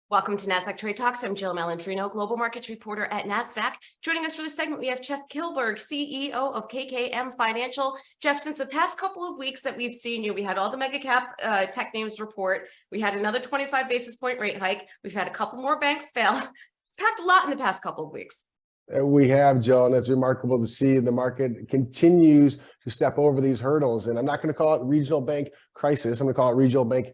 Welcome to Nasdaq TradeTalks. I'm Jill Malandrino, Global Markets Reporter at Nasdaq. Joining us for this segment, we have Jeff Kilburg, CEO of KKM Financial. Jeff, since the past couple of weeks that we've seen you, we had all the mega cap tech names report. We had another 25 basis point rate hike. We've had a couple more banks fail. Packed a lot in the past couple of weeks. We have, Joe, and it's remarkable to see the market continues to step over these hurdles. And I'm not going to call it regional bank crisis. I'm going to call it regional bank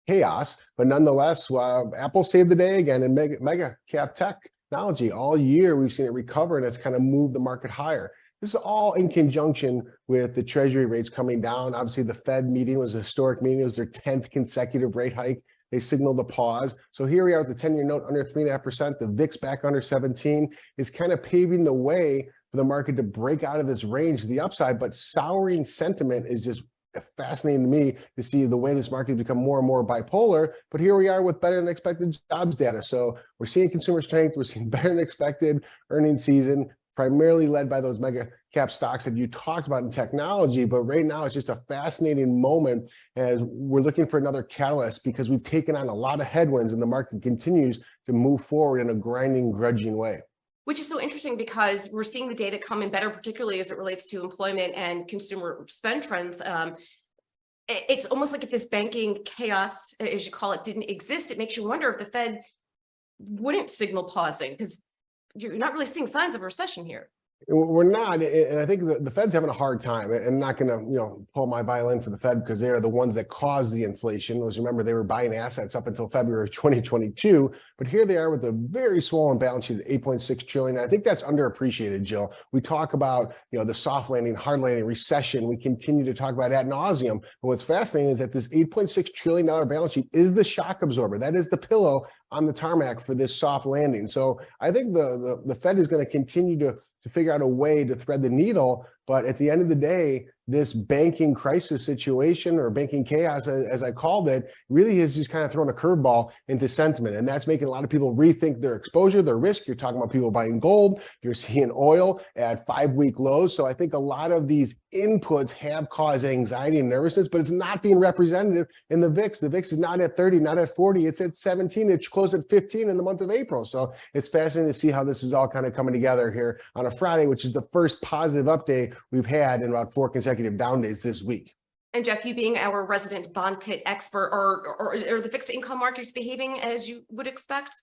chaos. But nonetheless, Apple saved the day again in mega cap technology. All year, we've seen it recover, and it's kind of moved the market higher. This is all in conjunction with the Treasury rates coming down. Obviously, the Fed meeting was a historic meeting. It was their 10th consecutive rate hike. They signaled a pause. So here we are with the 10-year note under 3.5%, the VIX back under 17. It's kind of paving the way for the market to break out of this range to the upside, but souring sentiment is just fascinating to me to see the way this market has become more and more bipolar. But here we are with better than expected jobs data. So we're seeing consumer strength. We're seeing better than expected earnings season, primarily led by those mega cap stocks that you talked about in technology. But right now, it's just a fascinating moment as we're looking for another catalyst because we've taken on a lot of headwinds and the market continues to move forward in a grinding, grudging way. Which is so interesting because we're seeing the data come in better, particularly as it relates to employment and consumer spend trends. It's almost like if this banking chaos, as you call it, didn't exist, it makes you wonder if the Fed wouldn't signal pausing because you're not really seeing signs of a recession here. We're not, and I think the Fed's having a hard time. And I'm not going to, pull my violin for the Fed because they are the ones that caused the inflation. As you remember, they were buying assets up until February of 2022, but here they are with a very swollen balance sheet at 8.6 trillion. I think that's underappreciated, Jill. We talk about, the soft landing, hard landing, recession. We continue to talk about ad nauseum. But what's fascinating is that this $8.6 trillion balance sheet is the shock absorber. That is the pillow on the tarmac for this soft landing. So I think the Fed is going to continue to figure out a way to thread the needle. But at the end of the day, this banking crisis situation or banking chaos, as I called it, really has just kind of thrown a curveball into sentiment. And that's making a lot of people rethink their exposure, their risk. You're talking about people buying gold. You're seeing oil at 5-week lows. So I think a lot of these inputs have caused anxiety and nervousness, but it's not being representative in the VIX. The VIX is not at 30, not at 40. It's at 17. It's closed at 15 in the month of April. So it's fascinating to see how this is all kind of coming together here on a Friday, which is the first positive update we've had in about 4 consecutive down days this week. And Jeff, you being our resident bond pit expert, are the fixed income markets behaving as you would expect?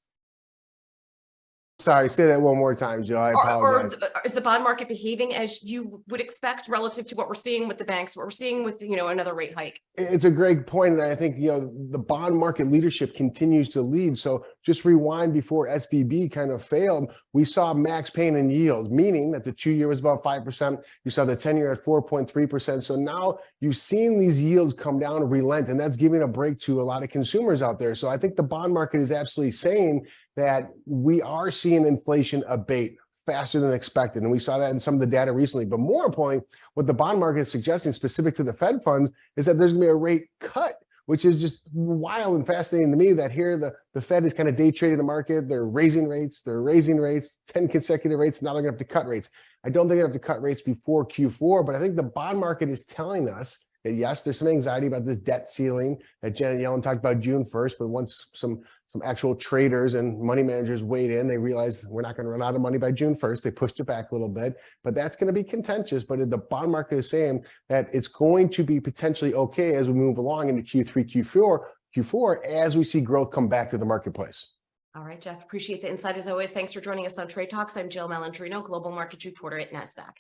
Sorry, say that one more time, Joe. I apologize. Or is the bond market behaving as you would expect relative to what we're seeing with the banks, what we're seeing with, another rate hike? It's a great point. And I think, the bond market leadership continues to lead. So just rewind before SVB kind of failed. We saw max pain in yields, meaning that the 2-year was about 5%. You saw the 10-year at 4.3%. So now you've seen these yields come down, relent, and that's giving a break to a lot of consumers out there. So I think the bond market is absolutely saying that we are seeing inflation abate faster than expected. And we saw that in some of the data recently. But more importantly, what the bond market is suggesting specific to the Fed funds is that there's going to be a rate cut, which is just wild and fascinating to me that here the Fed is kind of day trading the market. They're raising rates, 10 consecutive rates. Now they're going to have to cut rates. I don't think they have to cut rates before Q4, but I think the bond market is telling us that yes, there's some anxiety about this debt ceiling that Janet Yellen talked about June 1st, but once some actual traders and money managers weighed in, they realized we're not going to run out of money by June 1st. They pushed it back a little bit, but that's going to be contentious. But the bond market is saying that it's going to be potentially okay as we move along into Q3, Q4, as we see growth come back to the marketplace. All right, Jeff, appreciate the insight as always. Thanks for joining us on Trade Talks. I'm Jill Malandrino, Global Markets Reporter at Nasdaq.